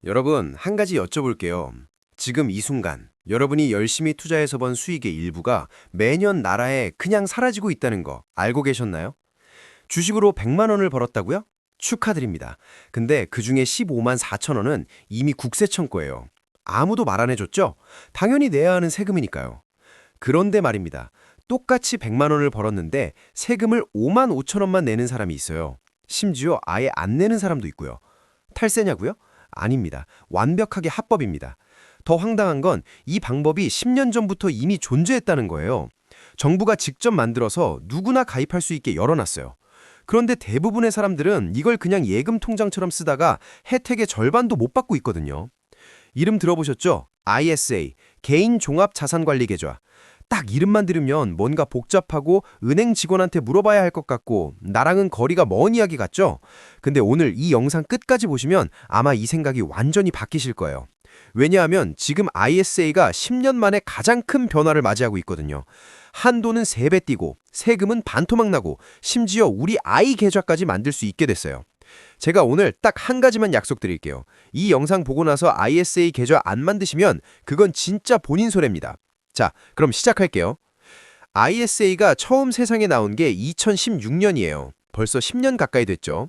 여러분, 한 가지 여쭤볼게요. 지금 이 순간, 여러분이 열심히 투자해서 번 수익의 일부가 매년 나라에 그냥 사라지고 있다는 거 알고 계셨나요? 주식으로 100만 원을 벌었다고요? 축하드립니다. 근데 그 중에 15만 4천 원은 이미 국세청 거예요. 아무도 말 안 해줬죠? 당연히 내야 하는 세금이니까요. 그런데 말입니다. 똑같이 100만 원을 벌었는데 세금을 5만 5천 원만 내는 사람이 있어요. 심지어 아예 안 내는 사람도 있고요. 탈세냐고요? 아닙니다. 완벽하게 합법입니다. 더 황당한 건 이 방법이 10년 전부터 이미 존재했다는 거예요. 정부가 직접 만들어서 누구나 가입할 수 있게 열어놨어요. 그런데 대부분의 사람들은 이걸 그냥 예금 통장처럼 쓰다가 혜택의 절반도 못 받고 있거든요. 이름 들어보셨죠? ISA, 개인 종합 자산관리 계좌. 딱 이름만 들으면 뭔가 복잡하고 은행 직원한테 물어봐야 할 것 같고 나랑은 거리가 먼 이야기 같죠? 근데 오늘 이 영상 끝까지 보시면 아마 이 생각이 완전히 바뀌실 거예요. 왜냐하면 지금 ISA가 10년 만에 가장 큰 변화를 맞이하고 있거든요. 한도는 3배 뛰고 세금은 반토막 나고 심지어 우리 아이 계좌까지 만들 수 있게 됐어요. 제가 오늘 딱 한 가지만 약속드릴게요. 이 영상 보고 나서 ISA 계좌 안 만드시면 그건 진짜 본인 손해입니다. 자, 그럼 시작할게요. ISA가 처음 세상에 나온 게 2016년이에요. 벌써 10년 가까이 됐죠.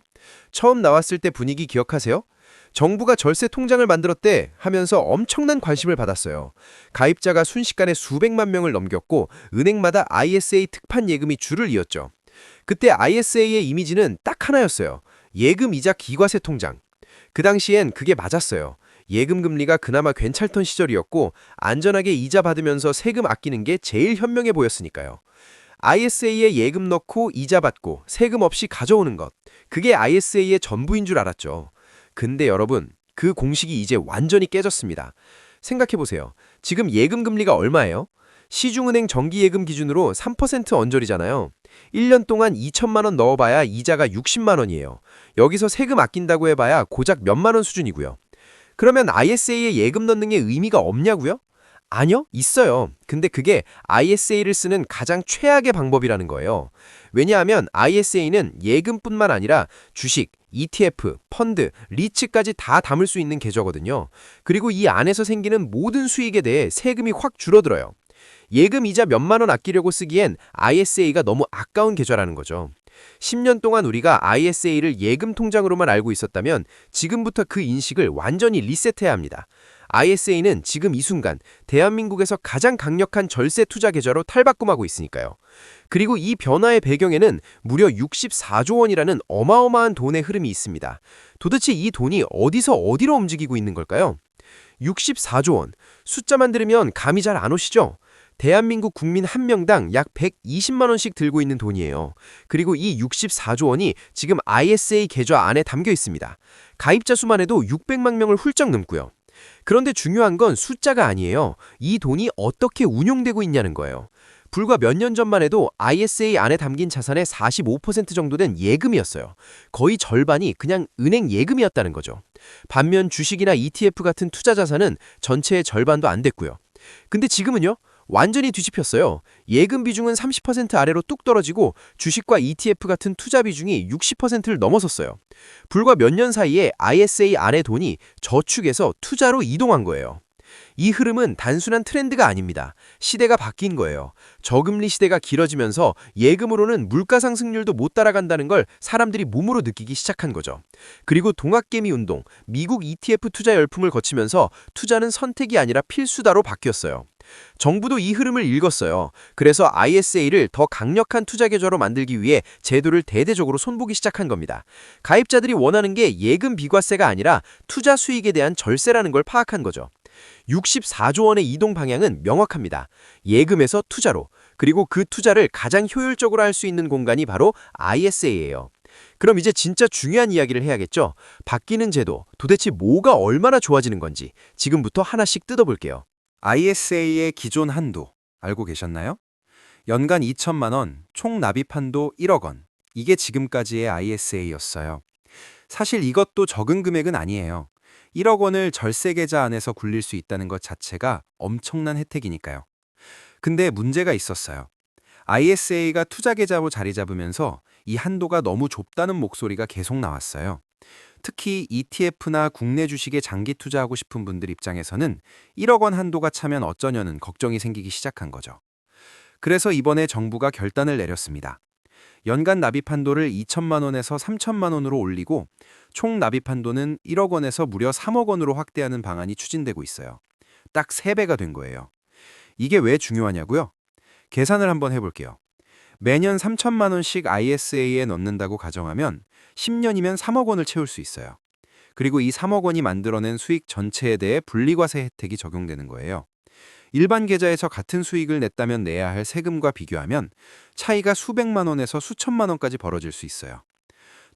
처음 나왔을 때 분위기 기억하세요? 정부가 절세 통장을 만들었대 하면서 엄청난 관심을 받았어요. 가입자가 순식간에 수백만 명을 넘겼고 은행마다 ISA 특판 예금이 줄을 이었죠. 그때 ISA의 이미지는 딱 하나였어요. 예금 이자 기과세 통장. 그 당시엔 그게 맞았어요. 예금 금리가 그나마 괜찮던 시절이었고 안전하게 이자 받으면서 세금 아끼는 게 제일 현명해 보였으니까요. ISA에 예금 넣고 이자 받고 세금 없이 가져오는 것. 그게 ISA의 전부인 줄 알았죠. 근데 여러분, 그 공식이 이제 완전히 깨졌습니다. 생각해보세요. 지금 예금 금리가 얼마예요? 시중은행 정기예금 기준으로 3% 언저리잖아요. 1년 동안 2천만 원 넣어봐야 이자가 60만 원이에요. 여기서 세금 아낀다고 해봐야 고작 몇만 원 수준이고요. 그러면 ISA에 예금 넣는 게 의미가 없냐고요? 아니요, 있어요. 근데 그게 ISA를 쓰는 가장 최악의 방법이라는 거예요. 왜냐하면 ISA는 예금뿐만 아니라 주식, ETF, 펀드, 리츠까지 다 담을 수 있는 계좌거든요. 그리고 이 안에서 생기는 모든 수익에 대해 세금이 확 줄어들어요. 예금 이자 몇만 원 아끼려고 쓰기엔 ISA가 너무 아까운 계좌라는 거죠. 10년 동안 우리가 ISA를 예금 통장으로만 알고 있었다면 지금부터 그 인식을 완전히 리셋해야 합니다. ISA는 지금 이 순간 대한민국에서 가장 강력한 절세 투자 계좌로 탈바꿈하고 있으니까요. 그리고 이 변화의 배경에는 무려 64조 원이라는 어마어마한 돈의 흐름이 있습니다. 도대체 이 돈이 어디서 어디로 움직이고 있는 걸까요? 64조 원. 숫자만 들으면 감이 잘 안 오시죠? 대한민국 국민 한 명당 약 120만 원씩 들고 있는 돈이에요. 그리고 이 64조 원이 지금 ISA 계좌 안에 담겨 있습니다. 가입자 수만 해도 600만 명을 훌쩍 넘고요. 그런데 중요한 건 숫자가 아니에요. 이 돈이 어떻게 운용되고 있냐는 거예요. 불과 몇 년 전만 해도 ISA 안에 담긴 자산의 45% 정도 된 예금이었어요. 거의 절반이 그냥 은행 예금이었다는 거죠. 반면 주식이나 ETF 같은 투자 자산은 전체의 절반도 안 됐고요. 근데 지금은요? 완전히 뒤집혔어요. 예금 비중은 30% 아래로 뚝 떨어지고 주식과 ETF 같은 투자 비중이 60%를 넘어섰어요. 불과 몇 년 사이에 ISA 안의 돈이 저축에서 투자로 이동한 거예요. 이 흐름은 단순한 트렌드가 아닙니다. 시대가 바뀐 거예요. 저금리 시대가 길어지면서 예금으로는 물가 상승률도 못 따라간다는 걸 사람들이 몸으로 느끼기 시작한 거죠. 그리고 동학개미 운동, 미국 ETF 투자 열풍을 거치면서 투자는 선택이 아니라 필수다로 바뀌었어요. 정부도 이 흐름을 읽었어요. 그래서 ISA를 더 강력한 투자 계좌로 만들기 위해 제도를 대대적으로 손보기 시작한 겁니다. 가입자들이 원하는 게 예금 비과세가 아니라 투자 수익에 대한 절세라는 걸 파악한 거죠. 64조 원의 이동 방향은 명확합니다. 예금에서 투자로, 그리고 그 투자를 가장 효율적으로 할 수 있는 공간이 바로 ISA예요. 그럼 이제 진짜 중요한 이야기를 해야겠죠? 바뀌는 제도, 도대체 뭐가 얼마나 좋아지는 건지 지금부터 하나씩 뜯어볼게요. ISA의 기존 한도 알고 계셨나요? 연간 2천만 원, 총 납입 한도 1억 원. 이게 지금까지의 ISA였어요. 사실 이것도 적은 금액은 아니에요. 1억 원을 절세 계좌 안에서 굴릴 수 있다는 것 자체가 엄청난 혜택이니까요. 근데 문제가 있었어요. ISA가 투자 계좌로 자리 잡으면서 이 한도가 너무 좁다는 목소리가 계속 나왔어요. 특히 ETF나 국내 주식에 장기 투자하고 싶은 분들 입장에서는 1억 원 한도가 차면 어쩌냐는 걱정이 생기기 시작한 거죠. 그래서 이번에 정부가 결단을 내렸습니다. 연간 납입 한도를 2천만 원에서 3천만 원으로 올리고 총 납입 한도는 1억 원에서 무려 3억 원으로 확대하는 방안이 추진되고 있어요. 딱 3배가 된 거예요. 이게 왜 중요하냐고요? 계산을 한번 해볼게요. 매년 3천만 원씩 ISA에 넣는다고 가정하면 10년이면 3억 원을 채울 수 있어요. 그리고 이 3억 원이 만들어낸 수익 전체에 대해 분리과세 혜택이 적용되는 거예요. 일반 계좌에서 같은 수익을 냈다면 내야 할 세금과 비교하면 차이가 수백만 원에서 수천만 원까지 벌어질 수 있어요.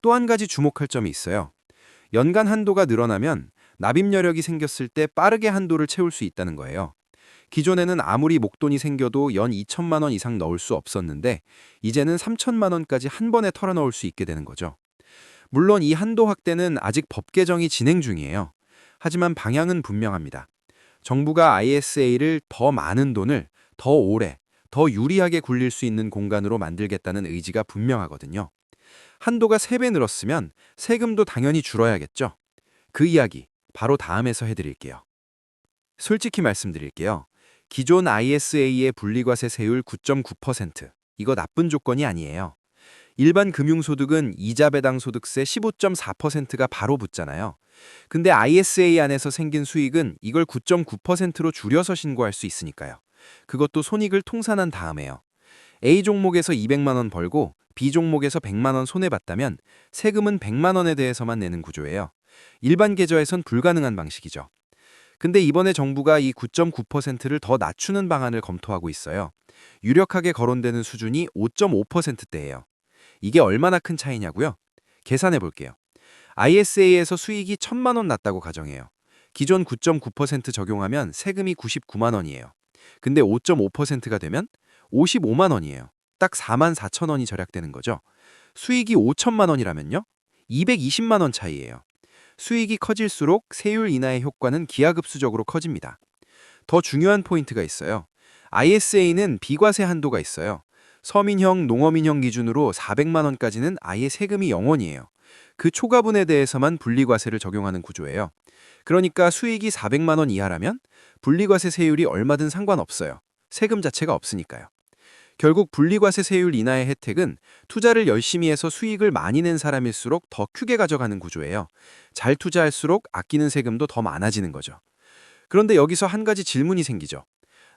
또 한 가지 주목할 점이 있어요. 연간 한도가 늘어나면 납입 여력이 생겼을 때 빠르게 한도를 채울 수 있다는 거예요. 기존에는 아무리 목돈이 생겨도 연 2천만 원 이상 넣을 수 없었는데 이제는 3천만 원까지 한 번에 털어넣을 수 있게 되는 거죠. 물론 이 한도 확대는 아직 법 개정이 진행 중이에요. 하지만 방향은 분명합니다. 정부가 ISA를 더 많은 돈을 더 오래, 더 유리하게 굴릴 수 있는 공간으로 만들겠다는 의지가 분명하거든요. 한도가 3배 늘었으면 세금도 당연히 줄어야겠죠. 그 이야기 바로 다음에서 해드릴게요. 솔직히 말씀드릴게요. 기존 ISA의 분리과세 세율 9.9%. 이거 나쁜 조건이 아니에요. 일반 금융소득은 이자 배당 소득세 15.4%가 바로 붙잖아요. 근데 ISA 안에서 생긴 수익은 이걸 9.9%로 줄여서 신고할 수 있으니까요. 그것도 손익을 통산한 다음에요. A 종목에서 200만 원 벌고 B 종목에서 100만 원 손해봤다면 세금은 100만 원에 대해서만 내는 구조예요. 일반 계좌에선 불가능한 방식이죠. 근데 이번에 정부가 이 9.9%를 더 낮추는 방안을 검토하고 있어요. 유력하게 거론되는 수준이 5.5%대예요. 이게 얼마나 큰 차이냐고요? 계산해 볼게요. ISA에서 수익이 1,000만 원 났다고 가정해요. 기존 9.9% 적용하면 세금이 99만 원이에요. 근데 5.5%가 되면 55만 원이에요. 딱 4만 4천 원이 절약되는 거죠. 수익이 5천만 원이라면요? 220만 원 차이예요. 수익이 커질수록 세율 인하의 효과는 기하급수적으로 커집니다. 더 중요한 포인트가 있어요. ISA는 비과세 한도가 있어요. 서민형, 농어민형 기준으로 400만 원까지는 아예 세금이 0원이에요. 그 초과분에 대해서만 분리과세를 적용하는 구조예요. 그러니까 수익이 400만 원 이하라면 분리과세 세율이 얼마든 상관없어요. 세금 자체가 없으니까요. 결국 분리과세 세율 인하의 혜택은 투자를 열심히 해서 수익을 많이 낸 사람일수록 더 크게 가져가는 구조예요. 잘 투자할수록 아끼는 세금도 더 많아지는 거죠. 그런데 여기서 한 가지 질문이 생기죠.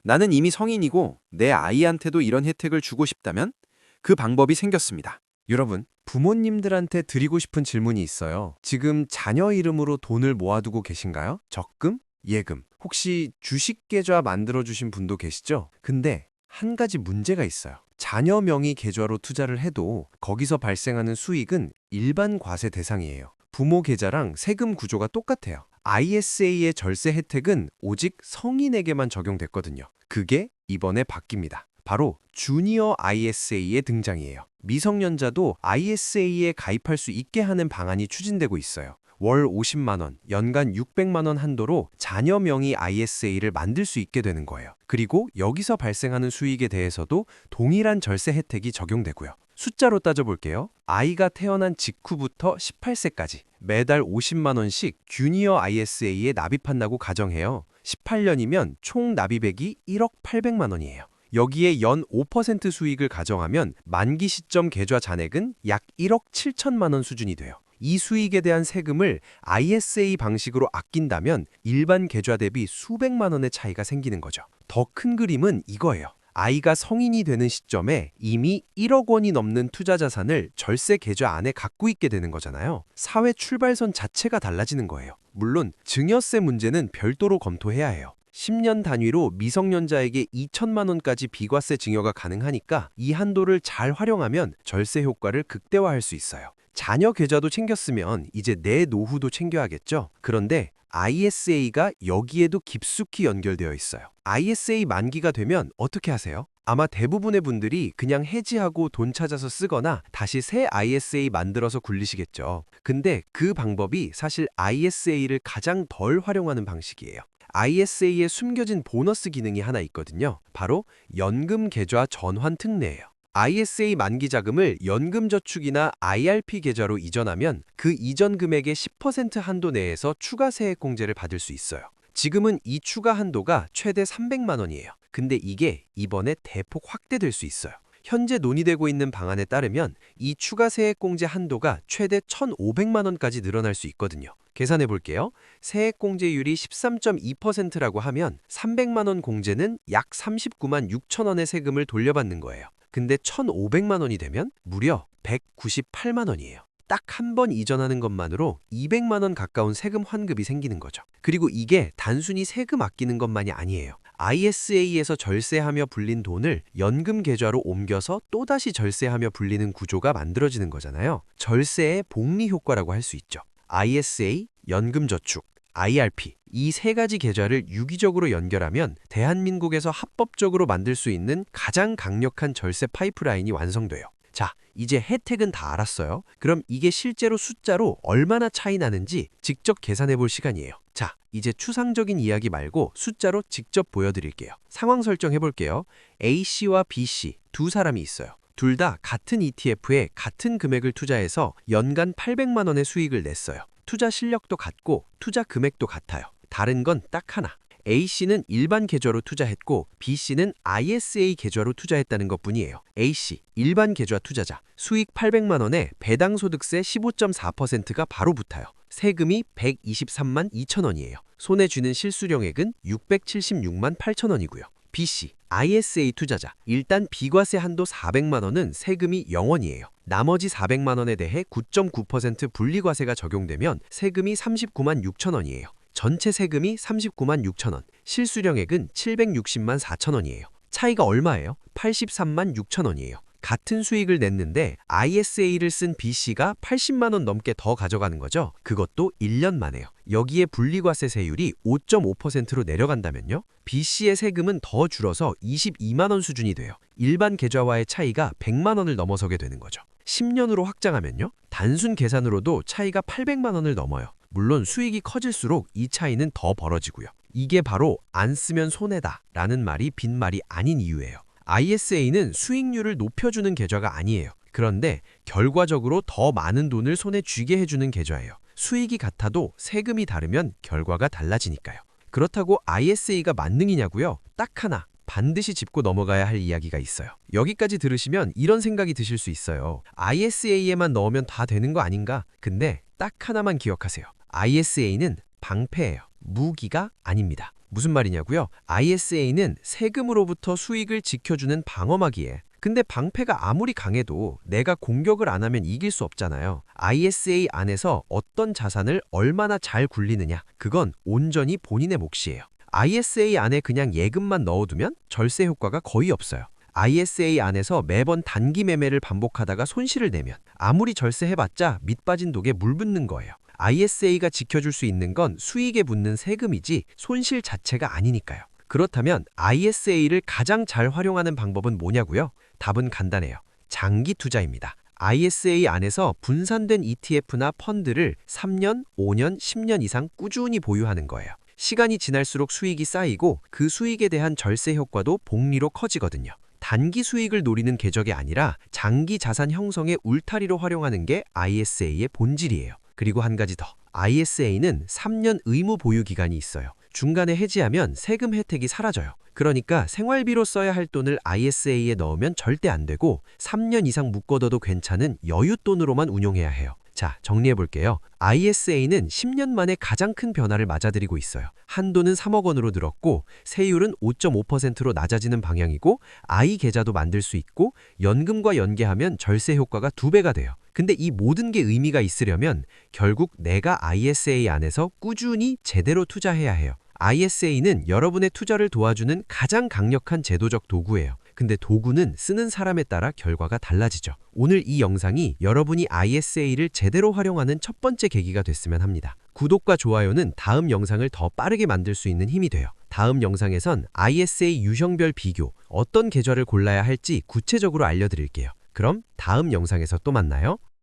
나는 이미 성인이고 내 아이한테도 이런 혜택을 주고 싶다면 그 방법이 생겼습니다. 여러분, 부모님들한테 드리고 싶은 질문이 있어요. 지금 자녀 이름으로 돈을 모아두고 계신가요? 적금? 예금? 혹시 주식 계좌 만들어주신 분도 계시죠? 근데 한 가지 문제가 있어요. 자녀 명의 계좌로 투자를 해도 거기서 발생하는 수익은 일반 과세 대상이에요. 부모 계좌랑 세금 구조가 똑같아요. ISA의 절세 혜택은 오직 성인에게만 적용됐거든요. 그게 이번에 바뀝니다. 바로 주니어 ISA의 등장이에요. 미성년자도 ISA에 가입할 수 있게 하는 방안이 추진되고 있어요. 월 50만 원, 연간 600만 원 한도로 자녀 명의 ISA를 만들 수 있게 되는 거예요. 그리고 여기서 발생하는 수익에 대해서도 동일한 절세 혜택이 적용되고요. 숫자로 따져볼게요. 아이가 태어난 직후부터 18세까지 매달 50만 원씩 주니어 ISA에 납입한다고 가정해요. 18년이면 총 납입액이 1억 800만 원이에요. 여기에 연 5% 수익을 가정하면 만기 시점 계좌 잔액은 약 1억 7천만 원 수준이 돼요. 이 수익에 대한 세금을 ISA 방식으로 아낀다면 일반 계좌 대비 수백만 원의 차이가 생기는 거죠. 더 큰 그림은 이거예요. 아이가 성인이 되는 시점에 이미 1억 원이 넘는 투자 자산을 절세 계좌 안에 갖고 있게 되는 거잖아요. 사회 출발선 자체가 달라지는 거예요. 물론 증여세 문제는 별도로 검토해야 해요. 10년 단위로 미성년자에게 2천만 원까지 비과세 증여가 가능하니까 이 한도를 잘 활용하면 절세 효과를 극대화할 수 있어요. 자녀 계좌도 챙겼으면 이제 내 노후도 챙겨야겠죠? 그런데 ISA가 여기에도 깊숙이 연결되어 있어요. ISA 만기가 되면 어떻게 하세요? 아마 대부분의 분들이 그냥 해지하고 돈 찾아서 쓰거나 다시 새 ISA 만들어서 굴리시겠죠. 근데 그 방법이 사실 ISA를 가장 덜 활용하는 방식이에요. ISA에 숨겨진 보너스 기능이 하나 있거든요. 바로 연금 계좌 전환 특례예요. ISA 만기 자금을 연금저축이나 IRP 계좌로 이전하면 그 이전 금액의 10% 한도 내에서 추가 세액공제를 받을 수 있어요. 지금은 이 추가 한도가 최대 300만 원이에요. 근데 이게 이번에 대폭 확대될 수 있어요. 현재 논의되고 있는 방안에 따르면 이 추가 세액공제 한도가 최대 1,500만 원까지 늘어날 수 있거든요. 계산해 볼게요. 세액공제율이 13.2%라고 하면 300만 원 공제는 약 39만 6천 원의 세금을 돌려받는 거예요. 근데 1,500만 원이 되면 무려 198만 원이에요. 딱 한 번 이전하는 것만으로 200만 원 가까운 세금 환급이 생기는 거죠. 그리고 이게 단순히 세금 아끼는 것만이 아니에요. ISA에서 절세하며 불린 돈을 연금 계좌로 옮겨서 또다시 절세하며 불리는 구조가 만들어지는 거잖아요. 절세의 복리 효과라고 할 수 있죠. ISA, 연금저축, IRP 이 세 가지 계좌를 유기적으로 연결하면 대한민국에서 합법적으로 만들 수 있는 가장 강력한 절세 파이프라인이 완성돼요. 자, 이제 혜택은 다 알았어요. 그럼 이게 실제로 숫자로 얼마나 차이 나는지 직접 계산해 볼 시간이에요. 자, 이제 추상적인 이야기 말고 숫자로 직접 보여드릴게요. 상황 설정해 볼게요. A씨와 B씨 두 사람이 있어요. 둘 다 같은 ETF에 같은 금액을 투자해서 연간 800만 원의 수익을 냈어요. 투자 실력도 같고 투자 금액도 같아요. 다른 건 딱 하나. A씨는 일반 계좌로 투자했고 B씨는 ISA 계좌로 투자했다는 것뿐이에요. A씨, 일반 계좌 투자자, 수익 800만 원에 배당 소득세 15.4%가 바로 붙어요. 세금이 123만 2천 원이에요. 손에 쥐는 실수령액은 676만 8천 원이고요. B씨, ISA 투자자, 일단 비과세 한도 400만 원은 세금이 0원이에요. 나머지 400만 원에 대해 9.9% 분리과세가 적용되면 세금이 39만 6천 원이에요. 전체 세금이 39만 6천 원, 실수령액은 760만 4천 원이에요. 차이가 얼마예요? 83만 6천 원이에요. 같은 수익을 냈는데 ISA를 쓴 B씨가 80만 원 넘게 더 가져가는 거죠. 그것도 1년 만에요. 여기에 분리과세 세율이 5.5%로 내려간다면요. B씨의 세금은 더 줄어서 22만 원 수준이 돼요. 일반 계좌와의 차이가 100만 원을 넘어서게 되는 거죠. 10년으로 확장하면요. 단순 계산으로도 차이가 800만 원을 넘어요. 물론 수익이 커질수록 이 차이는 더 벌어지고요. 이게 바로 안 쓰면 손해다 라는 말이 빈말이 아닌 이유예요. ISA는 수익률을 높여주는 계좌가 아니에요. 그런데 결과적으로 더 많은 돈을 손에 쥐게 해주는 계좌예요. 수익이 같아도 세금이 다르면 결과가 달라지니까요. 그렇다고 ISA가 만능이냐고요? 딱 하나. 반드시 짚고 넘어가야 할 이야기가 있어요. 여기까지 들으시면 이런 생각이 드실 수 있어요. ISA에만 넣으면 다 되는 거 아닌가? 근데 딱 하나만 기억하세요. ISA는 방패예요. 무기가 아닙니다. 무슨 말이냐고요? ISA는 세금으로부터 수익을 지켜주는 방어막이에요. 근데 방패가 아무리 강해도 내가 공격을 안 하면 이길 수 없잖아요. ISA 안에서 어떤 자산을 얼마나 잘 굴리느냐, 그건 온전히 본인의 몫이에요. ISA 안에 그냥 예금만 넣어두면 절세 효과가 거의 없어요. ISA 안에서 매번 단기 매매를 반복하다가 손실을 내면 아무리 절세해봤자 밑 빠진 독에 물 붓는 거예요. ISA가 지켜줄 수 있는 건 수익에 붙는 세금이지 손실 자체가 아니니까요. 그렇다면 ISA를 가장 잘 활용하는 방법은 뭐냐고요? 답은 간단해요. 장기 투자입니다. ISA 안에서 분산된 ETF나 펀드를 3년, 5년, 10년 이상 꾸준히 보유하는 거예요. 시간이 지날수록 수익이 쌓이고 그 수익에 대한 절세 효과도 복리로 커지거든요. 단기 수익을 노리는 궤적이 아니라 장기 자산 형성의 울타리로 활용하는 게 ISA의 본질이에요. 그리고 한 가지 더. ISA는 3년 의무 보유 기간이 있어요. 중간에 해지하면 세금 혜택이 사라져요. 그러니까 생활비로 써야 할 돈을 ISA에 넣으면 절대 안 되고 3년 이상 묶어둬도 괜찮은 여윳돈으로만 운용해야 해요. 자, 정리해 볼게요. ISA는 10년 만에 가장 큰 변화를 맞아들이고 있어요. 한도는 3억 원으로 늘었고 세율은 5.5%로 낮아지는 방향이고 I 계좌도 만들 수 있고 연금과 연계하면 절세 효과가 2배가 돼요. 근데 이 모든 게 의미가 있으려면 결국 내가 ISA 안에서 꾸준히 제대로 투자해야 해요. ISA는 여러분의 투자를 도와주는 가장 강력한 제도적 도구예요. 근데 도구는 쓰는 사람에 따라 결과가 달라지죠. 오늘 이 영상이 여러분이 ISA를 제대로 활용하는 첫 번째 계기가 됐으면 합니다. 구독과 좋아요는 다음 영상을 더 빠르게 만들 수 있는 힘이 돼요. 다음 영상에선 ISA 유형별 비교, 어떤 계좌를 골라야 할지 구체적으로 알려드릴게요. 그럼 다음 영상에서 또 만나요.